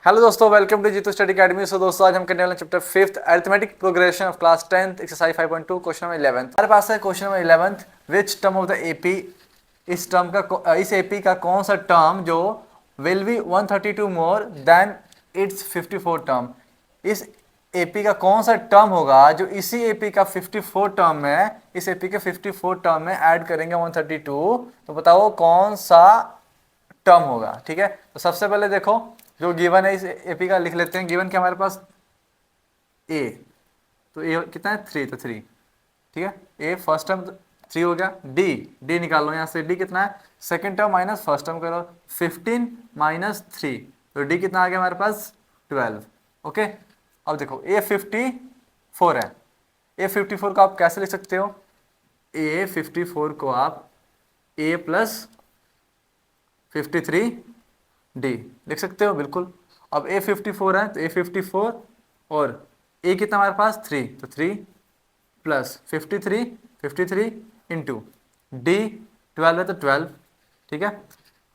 Hello दोस्तों, welcome to Jeetu study academy. So दोस्तों, आज हम करने वाले chapter 5th arithmetic progression of class 10th exercise 5.2 question number 11। हमारे पास है question number 11, which term of the AP, इस एपी का कौन सा टर्म जो will be 132 more than its 54 term. इस एपी का कौन सा टर्म होगा जो इसी एपी का 54 टर्म में, इस एपी के 54 टर्म में ऐड करेंगे 132। तो बताओ कौन सा टर्म होगा। ठीक है, तो सबसे पहले देखो जो गिवन है इस एपी का लिख लेते हैं। गिवन क्या हमारे पास ए, तो ए कितना है 3, तो 3। ठीक है, ए फर्स्ट टर्म 3 हो गया। डी, डी निकाल लो यहाँ से। डी कितना है, second term minus first term करो, 15 माइनस 3, तो डी कितना आ गया हमारे पास 12। ओके, अब देखो ए 54 है। ए 54 को आप कैसे लिख सकते हो, ए 54 को आप ए प्लस 53 डी लिख सकते हो, बिल्कुल। अब ए 54 है तो ए 54 और ए कितना हमारे पास 3, तो 3 प्लस 53 इंटू डी 12 है तो 12। ठीक है,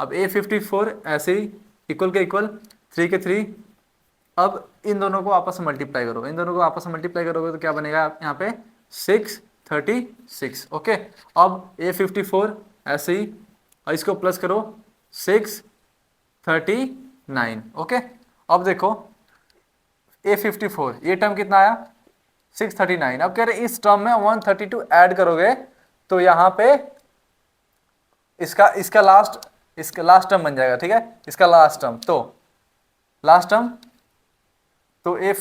अब ए 54 ऐसे ही इक्वल के इक्वल 3 के 3। अब इन दोनों को आपस में मल्टीप्लाई करो, इन दोनों को आपस में मल्टीप्लाई करोगे तो क्या बनेगा यहाँ पे 636। ओके, अब ए 54 ऐसे ही और इसको प्लस करो 639। ओके, अब देखो ए 54 ये टर्म कितना आया 639। अब कह रहे इस टर्म में 132 ऐड करोगे तो यहाँ पे इसका लास्ट टर्म बन जाएगा। ठीक है, इसका लास्ट टर्म तो ए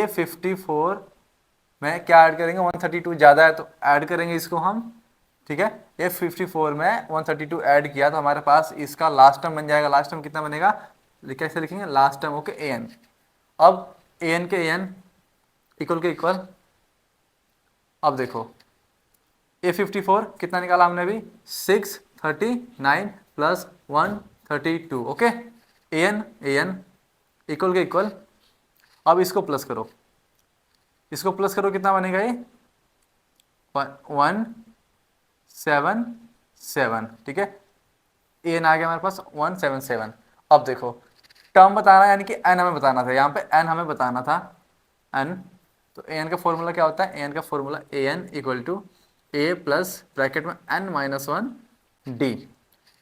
54 में क्या ऐड करेंगे, 132 ज़्यादा है तो ऐड करेंगे इसको हम। ठीक है, ए 54 में 132 ऐड किया तो हमारे पास इसका लास्ट टर्म बन जाएगा। लास्ट टर्म कितना बनेगा, कैसे लिखेंगे last term, okay A N. अब ए एन के ए एन इक्वल के इक्वल, अब देखो ए 54 कितना निकाला हमने अभी 639 प्लस 132। ओके, ए एन इक्वल के इक्वल, अब इसको प्लस करो, कितना बनेगा ये 177। ठीक है, एन आ गया हमारे पास 177। अब देखो टर्म बताना यानी कि एन हमें बताना था, यहाँ पे एन हमें बताना था एन। तो एन का फॉर्मूला क्या होता है, एन का formula a n equal to a plus bracket में एन माइनस 1 डी।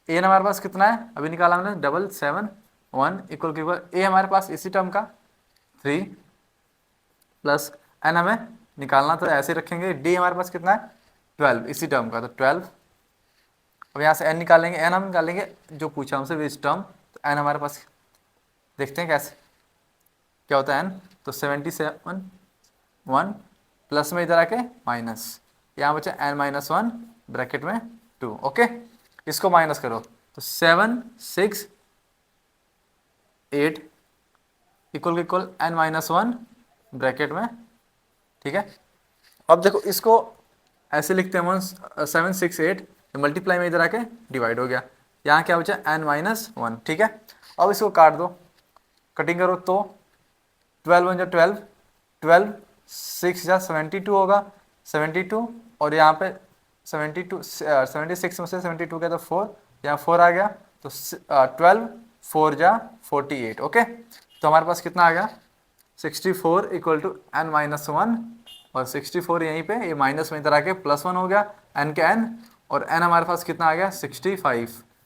एन हमारे पास कितना है अभी निकाला हमने 771 इक्वल के इक्वल ए हमारे पास इसी टर्म का 3 प्लस एन हमें निकालना तो ऐसे रखेंगे। डी हमारे पास कितना है 12 इसी टर्म का, तो 12। अब यहाँ से एन निकालेंगे, एन हम निकालेंगे जो पूछा हमसे विच टर्म, तो एन हमारे पास देखते हैं कैसे क्या होता है एन। तो 77 1 प्लस में इधर आके माइनस, यहाँ बचा एन माइनस 1 ब्रैकेट में 2। ओके, इसको माइनस करो तो 7 6 8 इक्वल के इक्वल एन माइनस 1 ब्रैकेट में। ठीक है, अब देखो इसको ऐसे लिखते हैं 768 मल्टीप्लाई में इधर आके डिवाइड हो गया, यहाँ क्या बचा एन माइनस 1। ठीक है, अब इसको काट दो, कटिंग करो तो 12 बन जाए 12, 12 6 जा 72 होगा 72, और यहाँ पे 76 में से 72 गया तो 4, यहाँ 4 आ गया तो 12 4 जा 48। ओके, तो हमारे पास कितना आ गया 64 इक्वल टू एन माइनस 1, और 64 यहीं पे ये माइनस में इधर आके प्लस 1 हो गया एन के एन, और एन हमारे पास कितना आ गया 65।